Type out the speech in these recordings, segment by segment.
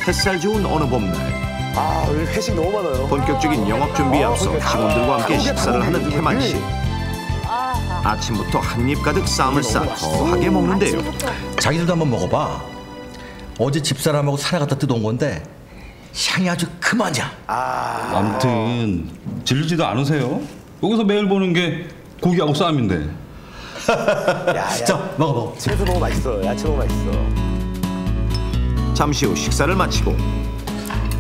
햇살 좋은 어느 봄날 아, 여기 회식 너무 많아요. 본격적인 영업 준비에 앞서 직원들과 함께 식사를 하는 태만 씨. 아침부터 한 입 가득 쌈을 싸 거하게 먹는데요. 자기들도 한번 먹어봐. 어제 집사람하고 산에 갔다 뜯어온 건데 향이 아주 그만이야. 아무튼 질리지도 않으세요? 여기서 매일 보는 게 고기하고 쌈인데. 자, 먹어. 채소 너무 맛있어. 야채 너무 맛있어. 잠시 후 식사를 마치고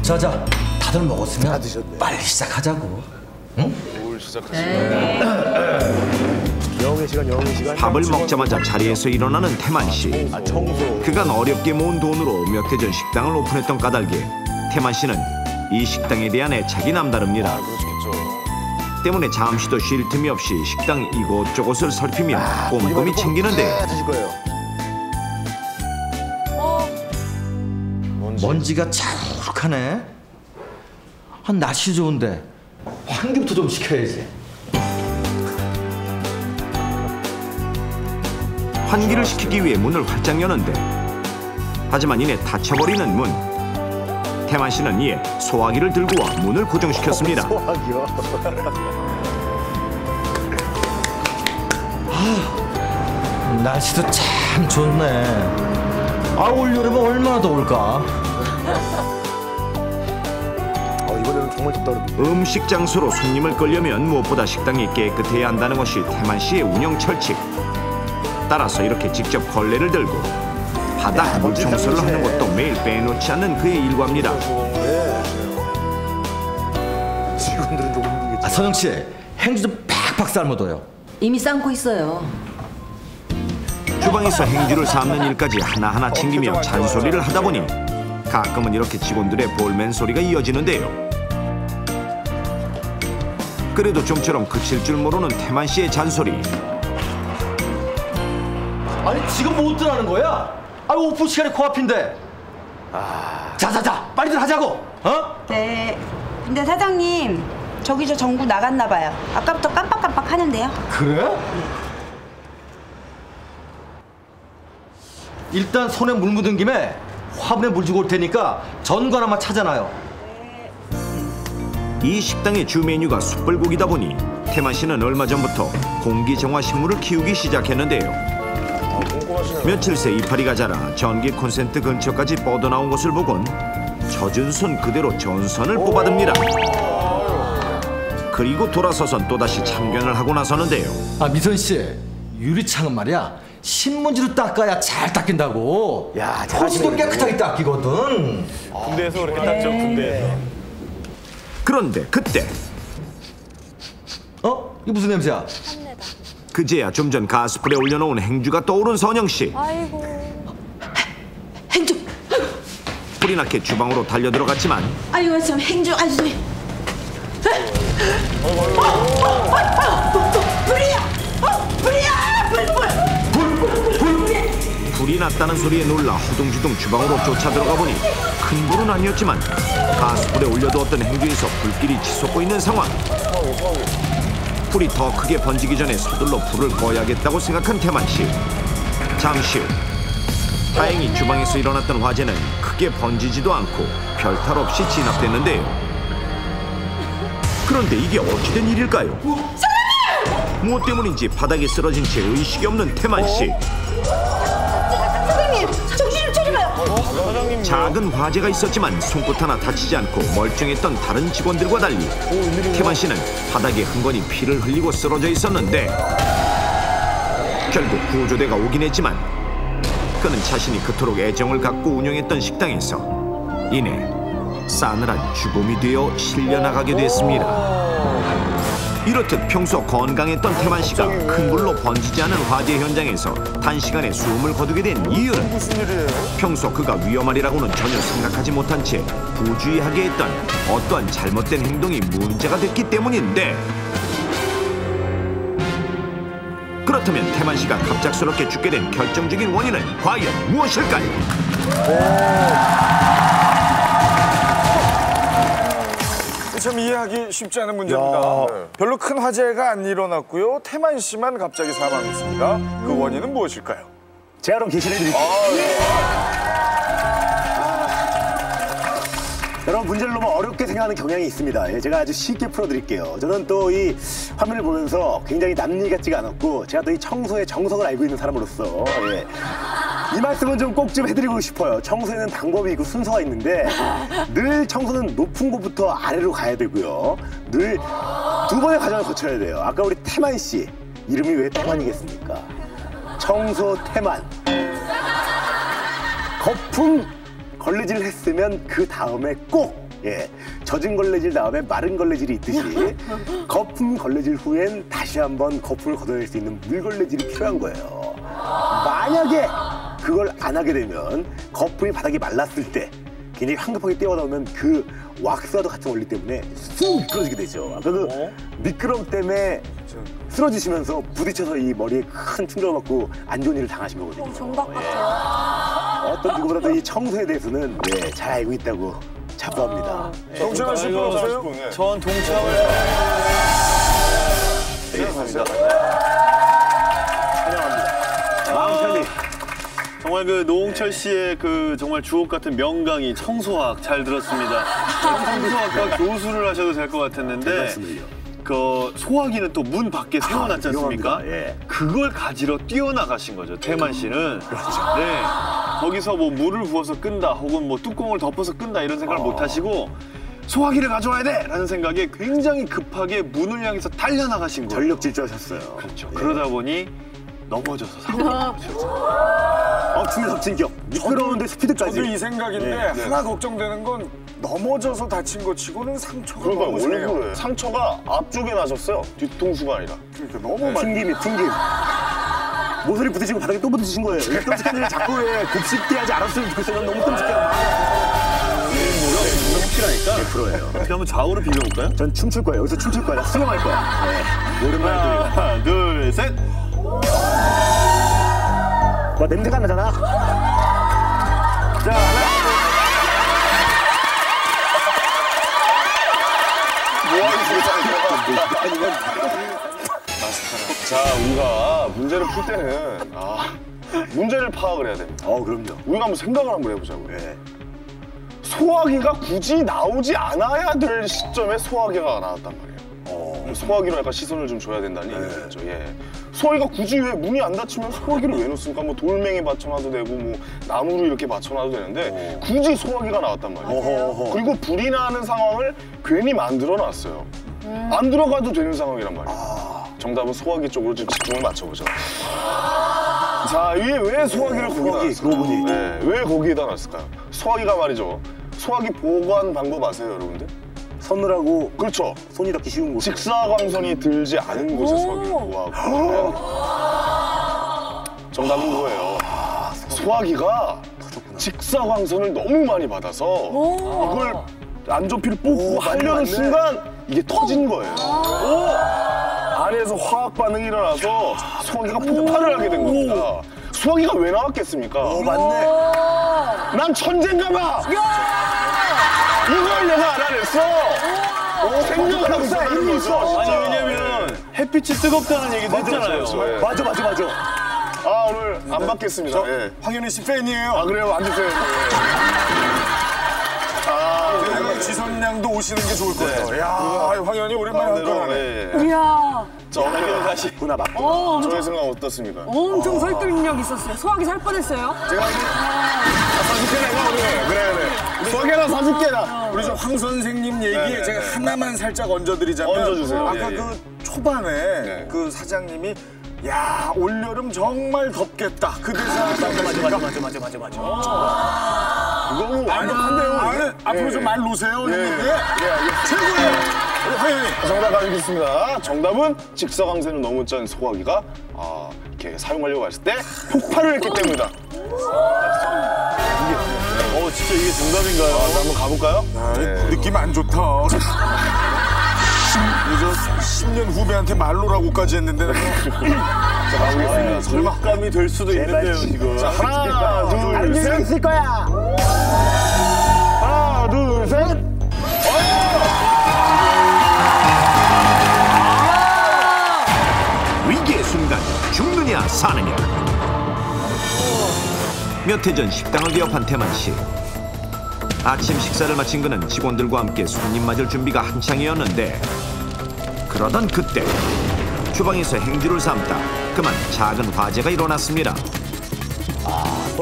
자자, 다들 먹었으면 다 드셨네. 빨리 시작하자고. 응? 뭘 영의 시간. 밥을 먹자마자 자리에서 일어나는 태만 씨. 청소. 그간 어렵게 모은 돈으로 몇 해 전 식당을 오픈했던 까닭에 태만 씨는 이 식당에 대한 애착이 남다릅니다. 그렇겠죠. 때문에 잠시도 쉴 틈이 없이 식당 이곳저곳을 살피며 꼼꼼히 챙기는데 드실 거예요. 먼지가 자욱하네. 날씨 좋은데 환기부터 좀 시켜야지. 환기를 시키기 위해 문을 활짝 여는데 하지만 이내 닫혀버리는 문. 태만 씨는 이에 소화기를 들고 와 문을 고정시켰습니다. 소화기요? 날씨도 참 좋네. 올 여름은 얼마나 더울까. 이번에는 정말 덥다 그럽니다. 음식 장소로 손님을 끌려면 무엇보다 식당이 깨끗해야 한다는 것이 태만 씨의 운영 철칙. 따라서 이렇게 직접 걸레를 들고 바닥 물 청소를 하는 것도 매일 빼놓지 않는 그의 일과입니다. 직원들은 조금 힘들겠죠. 선영 씨, 행주 좀 팍팍 삶아둬요. 이미 삶고 있어요. 주방에서 행주를 삶는 일까지 하나하나 챙기며 잔소리를 하다 보니 가끔은 이렇게 직원들의 볼멘 소리가 이어지는데요. 그래도 좀처럼 그칠 줄 모르는 태만 씨의 잔소리. 아니 지금 뭐 어쩌라는 거야? 오픈 시간이 코앞인데. 자자자, 빨리들 하자고. 네. 근데 사장님, 저기 저 전구 나갔나 봐요. 아까부터 깜빡깜빡 하는데요. 그래? 일단 손에 물 묻은 김에 화분에 물 주고 올 테니까 전구 하나만 찾아놔요. 이 식당의 주 메뉴가 숯불고기다 보니 태만 씨는 얼마 전부터 공기정화 식물을 키우기 시작했는데요. 며칠 새 이파리가 자라 전기 콘센트 근처까지 뻗어나온 것을 보곤 젖은 손 그대로 전선을 뽑아듭니다. 그리고 돌아서선 또다시 참견을 하고 나서는데요. 미선 씨, 유리창은 말이야 신문지로 닦아야 잘 닦인다고. 야, 호수도 깨끗하게 닦이거든. 군대에서 그렇게 닦죠, 군대에서. 그런데 그때 이게 무슨 냄새야? 그제야 좀 전 가스불에 올려놓은 행주가 떠오른 선영씨. 아이고. 행주. 불이 나게 주방으로 달려들어갔지만 아이고 참 행주 아주. 불이 났다는 소리에 놀라 허둥지둥 주방으로 쫓아 들어가 보니 큰 불은 아니었지만 가스불에 올려두었던 행주에서 불길이 치솟고 있는 상황. 불이 더 크게 번지기 전에 서둘러 불을 꺼야겠다고 생각한 태만 씨. 잠시 후 다행히 주방에서 일어났던 화재는 크게 번지지도 않고 별탈 없이 진압됐는데요. 그런데 이게 어찌된 일일까요? 무엇 때문인지 바닥에 쓰러진 채 의식이 없는 태만 씨. 사장님, 정신 좀 차려봐요. 작은 화재가 있었지만 손끝 하나 다치지 않고 멀쩡했던 다른 직원들과 달리 태만 씨는 바닥에 흥건히 피를 흘리고 쓰러져 있었는데 결국 구조대가 오긴 했지만 그는 자신이 그토록 애정을 갖고 운영했던 식당에서 이내 싸늘한 죽음이 되어 실려나가게 됐습니다. 이렇듯 평소 건강했던 태만 씨가 큰 불로 번지지 않은 화재 현장에서 단시간에 숨을 거두게 된 이유는 무슨 일이에요? 평소 그가 위험하리라고는 전혀 생각하지 못한 채 부주의하게 했던 어떠한 잘못된 행동이 문제가 됐기 때문인데, 그렇다면 태만 씨가 갑작스럽게 죽게 된 결정적인 원인은 과연 무엇일까요? 참 이해하기 쉽지 않은 문제입니다. 별로 큰 화재가 안 일어났고요. 태만 씨만 갑자기 사망했습니다. 그 원인은 무엇일까요? 제가 그럼 계시를 드릴게요. 여러분 문제를 너무 어렵게 생각하는 경향이 있습니다. 예, 제가 아주 쉽게 풀어드릴게요. 저는 또 이 화면을 보면서 굉장히 남일 같지가 않았고 제가 또 이 청소의 정석을 알고 있는 사람으로서 예, 이 말씀은 좀 꼭 좀 해드리고 싶어요. 청소에는 방법이 있고 순서가 있는데 늘 청소는 높은 곳부터 아래로 가야 되고요. 늘 두 번의 과정을 거쳐야 돼요. 아까 우리 태만 씨 이름이 왜 태만이겠습니까? 청소 태만. 거품 걸레질을 했으면 그 다음에 꼭 예, 젖은 걸레질 다음에 마른 걸레질이 있듯이 거품 걸레질 후엔 다시 한번 거품을 걷어낼 수 있는 물 걸레질이 필요한 거예요. 만약에 그걸 안 하게 되면 거품이 바닥이 말랐을 때 굉장히 황급하게 뛰어나오면 그 왁스와도 같은 원리 때문에 쑥 미끄러지게 되죠. 아까 그 미끄럼 때문에 쓰러지시면서 부딪혀서 이 머리에 큰 충격을 받고 안 좋은 일을 당하신 거거든요. 정답 같아요. 어떤 누구보다도 이 청소에 대해서는 네, 잘 알고 있다고 자부합니다. 동철아 10분 없어요? 전 동참을 되겠습니다. 환영합니다. 마음 편히. 정말 그 노홍철 씨의 그 정말 주옥 같은 명강의 청소학 잘 들었습니다. 청소학과 교수를 하셔도 될 것 같았는데 말씀을요. 그 소화기는 또 문 밖에 세워놨지 않습니까? 유명합니다. 예. 그걸 가지러 뛰어나가신 거죠, 태만 씨는. 그렇죠. 네. 거기서 뭐 물을 부어서 끈다 혹은 뭐 뚜껑을 덮어서 끈다 이런 생각을 못 하시고 소화기를 가져와야 돼! 라는 생각에 굉장히 급하게 문을 향해서 달려나가신 거예요. 전력 질주하셨어요. 그렇죠. 예. 그러다 보니 넘어져서 사고가 엎치면 덮친격. 미끄러운데 스피드까지. 저도 이 생각인데 네. 하나 걱정되는 건 넘어져서 다친 것 치고는 상처가 그러니까 너무 세요. 얼굴에 상처가 앞쪽에 나셨어요. 뒤통수가 아니라. 그러니까 너무 많이. 튕김이 튕김. 모서리 부딪히고 바닥에 또 부딪힌 거예요. 이 끔찍한 일을 자꾸 왜 곱씹게 하지 않았으면 좋겠어요. 난 너무 끔찍해요. 확실하니까 100%예요. 어떻게 한번 좌우로 비벼볼까요? 전 춤출 거예요. 여기서 춤출 거야. 수영할 거야. 네. 오랜만에 또 하나, 둘, 셋! 와, 냄새가 안 나잖아. 자, 하나, 자, 우리가 문제를 풀 때는 문제를 파악을 해야 됩니다. 그럼요. 우리가 한번 생각을 한번 해보자고요. 네. 소화기가 굳이 나오지 않아야 될 시점에 소화기가 나왔단 말이에요. 소화기로 약간 시선을 좀 줘야 된다는 얘기죠. 예. 소화기가 굳이 왜 문이 안 닫히면 소화기를 왜 놓습니까? 뭐 돌멩이 받쳐놔도 되고 뭐 나무로 이렇게 받쳐놔도 되는데 굳이 소화기가 나왔단 말이에요. 어허. 그리고 불이 나는 상황을 괜히 만들어놨어요. 안 들어가도 되는 상황이란 말이에요. 정답은 소화기 쪽으로 좀 집중을 맞춰보죠. 자, 이게 왜 소화기를 거기다 놨을까요? 그러고 보니. 네, 왜 거기에다 놨을까요? 소화기가 말이죠. 소화기 보관 방법 아세요, 여러분들? 서늘하고 그렇죠. 손이 닿기 쉬운 곳. 직사광선이 들지 않은 곳에 소화기를 보호하고. 정답은 그거예요. 소화기가 직사광선을 너무 많이 받아서 이걸 안전피를 뽑고 하려는 맞네. 순간 이게 터진 거예요. 안에서 화학 반응이 일어나서 소화기가 폭발을 하게 된 겁니다. 소화기가 왜 나왔겠습니까? 맞네. 난 천재인가 봐! 이걸 내가 알아냈어! 생명을 하고 있었다는 거죠. 아니, 진짜. 왜냐면 햇빛이 뜨겁다는 얘기도 했잖아요. 예. 맞아. 오늘 안 받겠습니다. 예. 황현희 씨 팬이에요. 그래요? 앉으세요. 지선 양도 오시는 게 좋을 것 같아요. 야, 황현희 오랜만에 한건하네. 예. 이야, 자, 오늘 다시 구나 맞고. 저의 생각 어떻습니까? 엄청 설득력 있었어요. 소화기 살 뻔했어요. 제가 사줄게 내가 오늘. 그래. 소개나 사줄게 나. 우리 저 황 선생님 얘기에 네, 제가 네. 하나만 살짝 얹어드리자면 얹어주세요. 아까 예, 예. 그 초반에 네. 그 사장님이 야 올여름 정말 덥겠다 그 대사 맞아. 이거 완벽한데요. 앞으로 좀 말 놓으세요. 예. 최고예요. 우리 황현희. 정답 가져오겠습니다. 정답은 직사광선을 너무 짠 소화기가 이렇게 사용하려고 했을 때 폭발을 했기 때문이다. 진짜 이게 정답인가요? 한번 가볼까요? 느낌 안 좋다. 이제 10년 후배한테 말로라고까지 했는데 자, 가보겠습니다. 절감이 될 수도 있는데요, 지금. 자, 하나, 둘, 셋. 있을 거야. 하나, 둘, 셋. 위기의 순간 죽느냐 사느냐. 몇 해 전 식당을 개업한 태만 씨. 아침 식사를 마친 그는 직원들과 함께 손님 맞을 준비가 한창이었는데 그러던 그때 주방에서 행주를 삼다 그만 작은 화재가 일어났습니다.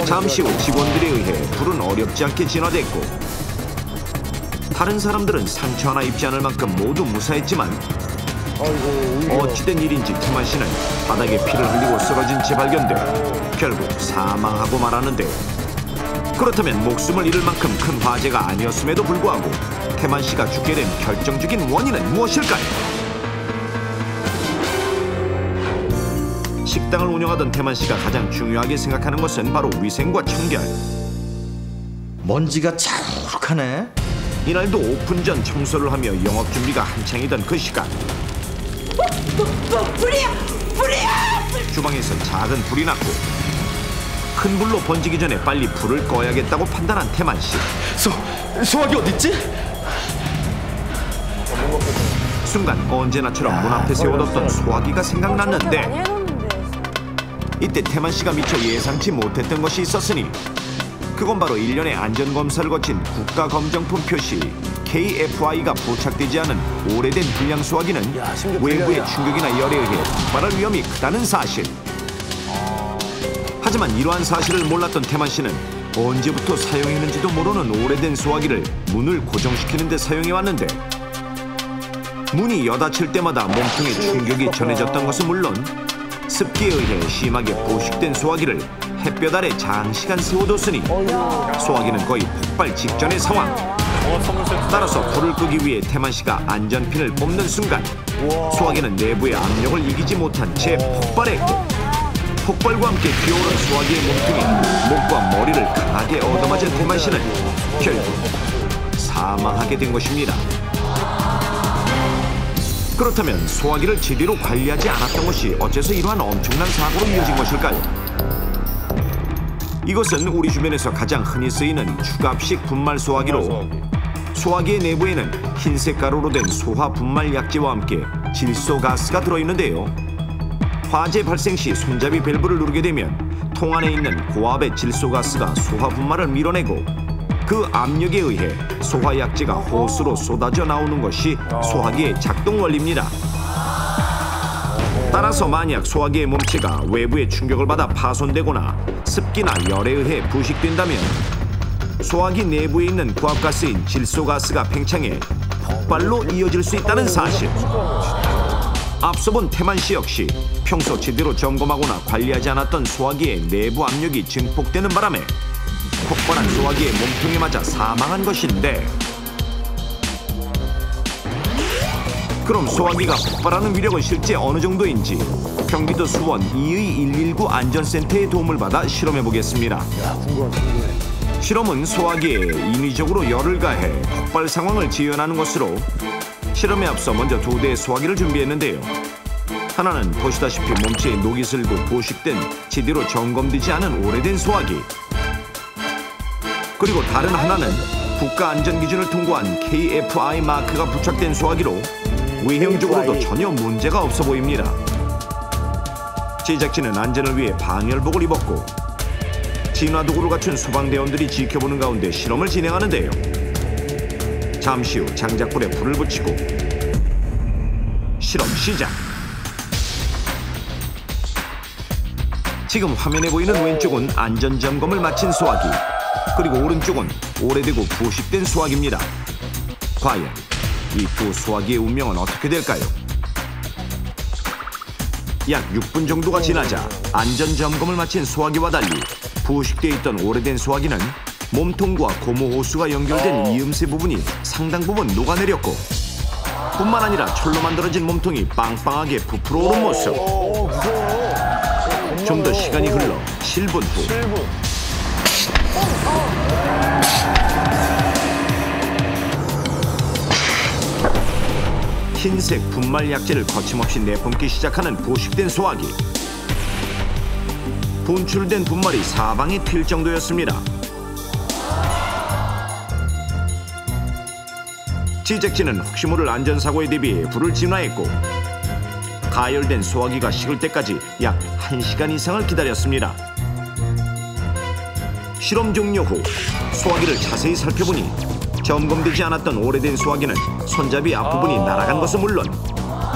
잠시 후 직원들에 의해 불은 어렵지 않게 진화됐고 다른 사람들은 상처 하나 입지 않을 만큼 모두 무사했지만 어찌된 일인지 태만 씨는 바닥에 피를 흘리고 쓰러진 채 발견돼 결국 사망하고 말았는데 그렇다면 목숨을 잃을 만큼 큰 화재가 아니었음에도 불구하고 태만 씨가 죽게 된 결정적인 원인은 무엇일까요? 식당을 운영하던 태만 씨가 가장 중요하게 생각하는 것은 바로 위생과 청결. 먼지가 자욱하네. 이날도 오픈 전 청소를 하며 영업 준비가 한창이던 그 시간. 불이야! 주방에서 작은 불이 났고 큰 불로 번지기 전에 빨리 불을 꺼야겠다고 판단한 태만 씨. 소화기 어딨지? 순간 언제나처럼 문 앞에 세워뒀던 소화기가 생각났는데 이때 태만 씨가 미처 예상치 못했던 것이 있었으니 그건 바로 1년의 안전검사를 거친 국가검정품 표시 KFI가 부착되지 않은 오래된 불량 소화기는 외부의 충격이나 열에 의해 폭발할 위험이 크다는 사실. 하지만 이러한 사실을 몰랐던 태만 씨는 언제부터 사용했는지도 모르는 오래된 소화기를 문을 고정시키는 데 사용해왔는데 문이 여닫힐 때마다 몸통에 충격이 전해졌던 것은 물론 습기에 의해 심하게 부식된 소화기를 햇볕 아래 장시간 세워뒀으니 소화기는 거의 폭발 직전의 상황. 따라서 불을 끄기 위해 태만 씨가 안전핀을 뽑는 순간 소화기는 내부의 압력을 이기지 못한 채 폭발했고 폭발과 함께 피어오른 소화기의 몸통에 목과 머리를 강하게 얻어맞은 태만 씨는 결국 사망하게 된 것입니다. 그렇다면 소화기를 제대로 관리하지 않았던 것이 어째서 이러한 엄청난 사고로 이어진 것일까요? 이것은 우리 주변에서 가장 흔히 쓰이는 추갑식 분말 소화기로 소화기의 내부에는 흰색 가루로 된 소화 분말 약재와 함께 질소가스가 들어있는데요. 화재 발생 시 손잡이 밸브를 누르게 되면 통 안에 있는 고압의 질소가스가 소화 분말을 밀어내고 그 압력에 의해 소화 약재가 호수로 쏟아져 나오는 것이 소화기의 작동 원리입니다. 따라서 만약 소화기의 몸체가 외부의 충격을 받아 파손되거나 습기나 열에 의해 부식된다면 소화기 내부에 있는 고압가스인 질소가스가 팽창해 폭발로 이어질 수 있다는 사실. 앞서 본 태만 씨 역시 평소 제대로 점검하거나 관리하지 않았던 소화기의 내부 압력이 증폭되는 바람에 폭발한 소화기의 몸통에 맞아 사망한 것인데 그럼 소화기가 폭발하는 위력은 실제 어느 정도인지 경기도 수원 이의 119 안전센터의 도움을 받아 실험해보겠습니다. 실험은 소화기에 인위적으로 열을 가해 폭발 상황을 지연하는 것으로 실험에 앞서 먼저 2대의 소화기를 준비했는데요. 하나는 보시다시피 몸체에 녹이 슬고 부식된 제대로 점검되지 않은 오래된 소화기, 그리고 다른 하나는 국가안전기준을 통과한 KFI 마크가 부착된 소화기로 외형적으로도 전혀 문제가 없어 보입니다. 제작진은 안전을 위해 방열복을 입었고 진화도구를 갖춘 소방대원들이 지켜보는 가운데 실험을 진행하는데요. 잠시 후 장작불에 불을 붙이고 실험 시작. 지금 화면에 보이는 왼쪽은 안전점검을 마친 소화기, 그리고 오른쪽은 오래되고 부식된 소화기입니다. 과연 이 두 소화기의 운명은 어떻게 될까요? 약 6분 정도가 지나자 안전점검을 마친 소화기와 달리 부식되어 있던 오래된 소화기는 몸통과 고무호수가 연결된 이음새 부분이 상당 부분 녹아내렸고 뿐만 아니라 철로 만들어진 몸통이 빵빵하게 부풀어 오른 모습. 좀 더 시간이 흘러 7분 후 흰색 분말 약재를 거침없이 내뿜기 시작하는 부식된 소화기. 분출된 분말이 사방에 튈 정도였습니다. 제작진은 혹시 모를 안전사고에 대비해 불을 진화했고 가열된 소화기가 식을 때까지 약 1시간 이상을 기다렸습니다. 실험 종료 후 소화기를 자세히 살펴보니 점검되지 않았던 오래된 소화기는 손잡이 앞부분이 날아간 것은 물론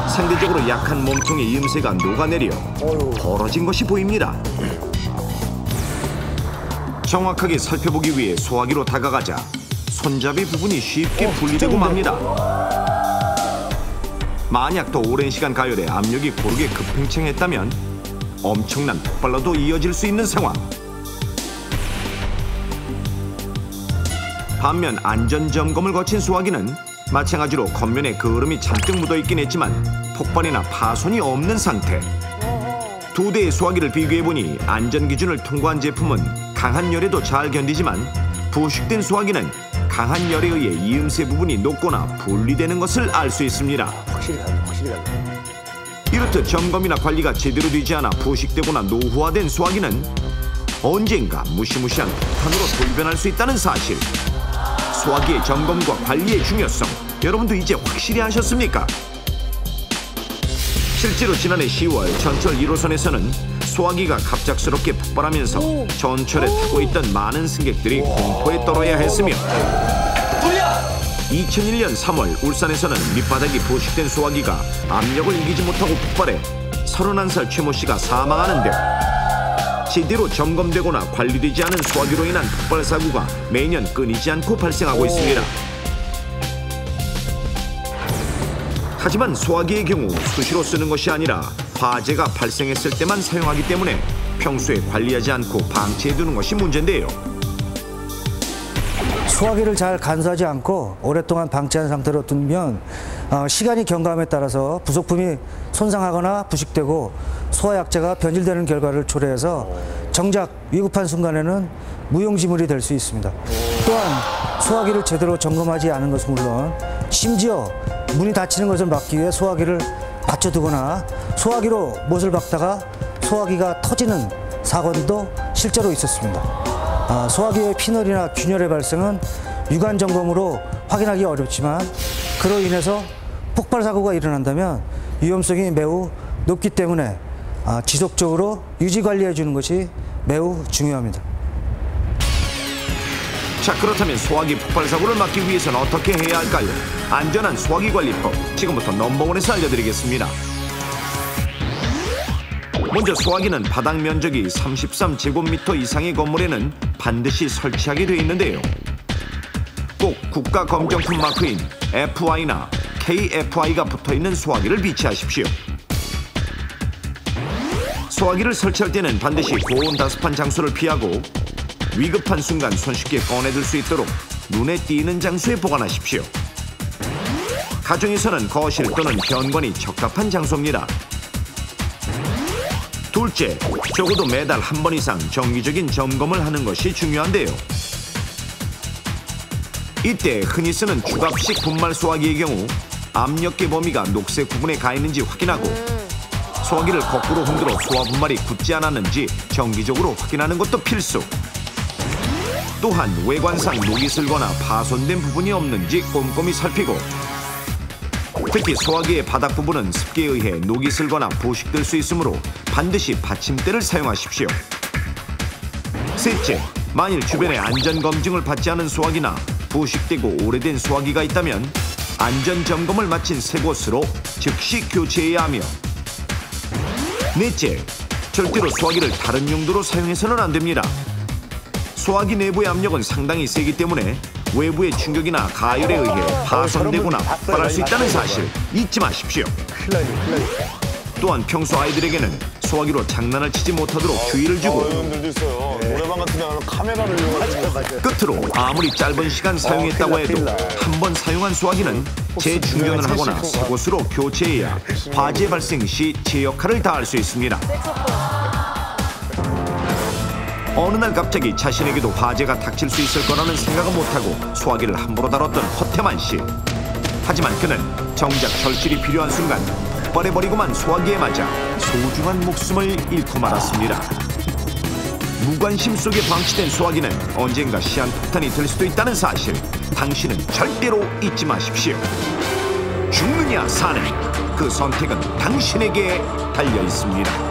상대적으로 약한 몸통의 이음새가 녹아내려 벌어진 것이 보입니다. 정확하게 살펴보기 위해 소화기로 다가가자 손잡이 부분이 쉽게 분리되고 맙니다. 만약 더 오랜 시간 가열해 압력이 고르게 급팽창했다면 엄청난 폭발로도 이어질 수 있는 상황. 반면 안전점검을 거친 소화기는 마찬가지로 겉면에 그을음이 잔뜩 묻어있긴 했지만 폭발이나 파손이 없는 상태. 두 대의 소화기를 비교해보니 안전기준을 통과한 제품은 강한 열에도 잘 견디지만 부식된 소화기는 강한 열에 의해 이음새 부분이 녹거나 분리되는 것을 알 수 있습니다. 확실히 달라. 이렇듯 점검이나 관리가 제대로 되지 않아 부식되거나 노후화된 소화기는 언젠가 무시무시한 폭탄으로 돌변할 수 있다는 사실. 소화기의 점검과 관리의 중요성, 여러분도 이제 확실히 아셨습니까? 실제로 지난해 10월 전철 1호선에서는 소화기가 갑작스럽게 폭발하면서 전철에 타고 있던 많은 승객들이 공포에 떨어야 했으며 2001년 3월 울산에서는 밑바닥이 부식된 소화기가 압력을 이기지 못하고 폭발해 31살 최모 씨가 사망하는 등 제대로 점검되거나 관리되지 않은 소화기로 인한 폭발 사고가 매년 끊이지 않고 발생하고 있습니다. 하지만 소화기의 경우 수시로 쓰는 것이 아니라 화재가 발생했을 때만 사용하기 때문에 평소에 관리하지 않고 방치해두는 것이 문제인데요. 소화기를 잘 간수하지 않고 오랫동안 방치한 상태로 두면 시간이 경과함에 따라서 부속품이 손상하거나 부식되고 소화약재가 변질되는 결과를 초래해서 정작 위급한 순간에는 무용지물이 될 수 있습니다. 또한 소화기를 제대로 점검하지 않은 것은 물론 심지어 문이 닫히는 것을 막기 위해 소화기를 받쳐두거나 소화기로 못을 박다가 소화기가 터지는 사건도 실제로 있었습니다. 소화기의 피널이나 균열의 발생은 육안 점검으로 확인하기 어렵지만 그로 인해서 폭발 사고가 일어난다면 위험성이 매우 높기 때문에 지속적으로 유지 관리해 주는 것이 매우 중요합니다. 자, 그렇다면 소화기 폭발 사고를 막기 위해서는 어떻게 해야 할까요? 안전한 소화기 관리법, 지금부터 넘버원에서 알려드리겠습니다. 먼저 소화기는 바닥 면적이 33제곱미터 이상의 건물에는 반드시 설치하게 되어 있는데요. 꼭 국가 검정품 마크인 FI나 KFI가 붙어있는 소화기를 비치하십시오. 소화기를 설치할 때는 반드시 고온다습한 장소를 피하고 위급한 순간 손쉽게 꺼내들 수 있도록 눈에 띄는 장소에 보관하십시오. 가정에서는 거실 또는 현관이 적합한 장소입니다. 둘째, 적어도 매달 한 번 이상 정기적인 점검을 하는 것이 중요한데요. 이때 흔히 쓰는 주갑식 분말 소화기의 경우 압력계 범위가 녹색 부분에 가 있는지 확인하고 소화기를 거꾸로 흔들어 소화 분말이 굳지 않았는지 정기적으로 확인하는 것도 필수. 또한 외관상 녹이 슬거나 파손된 부분이 없는지 꼼꼼히 살피고 특히 소화기의 바닥 부분은 습기에 의해 녹이 슬거나 부식될 수 있으므로 반드시 받침대를 사용하십시오. 셋째, 만일 주변에 안전검증을 받지 않은 소화기나 부식되고 오래된 소화기가 있다면 안전점검을 마친 새 곳으로 즉시 교체해야 하며 넷째, 절대로 소화기를 다른 용도로 사용해서는 안 됩니다. 소화기 내부의 압력은 상당히 세기 때문에 외부의 충격이나 가열에 의해 파손되거나 폭발할 수 있다는 사실 잊지 마십시오. 또한 평소 아이들에게는 소화기로 장난을 치지 못하도록 주의를 주고 어른들도 있어요. 노래방 같은 데 가면 카메라를 이용해가지고 끝으로 아무리 짧은 시간 사용했다고 해도 한 번 사용한 소화기는 재충전을 하거나 새 곳으로 교체해야 화재 발생 시 제 역할을 다할 수 있습니다. 어느 날 갑자기 자신에게도 화재가 닥칠 수 있을 거라는 생각은 못하고 소화기를 함부로 다뤘던 허태만 씨. 하지만 그는 정작 절실히 필요한 순간 폭발해버리고만 소화기에 맞아 소중한 목숨을 잃고 말았습니다. 무관심 속에 방치된 소화기는 언젠가 시한폭탄이 될 수도 있다는 사실, 당신은 절대로 잊지 마십시오. 죽느냐 사느냐, 그 선택은 당신에게 달려 있습니다.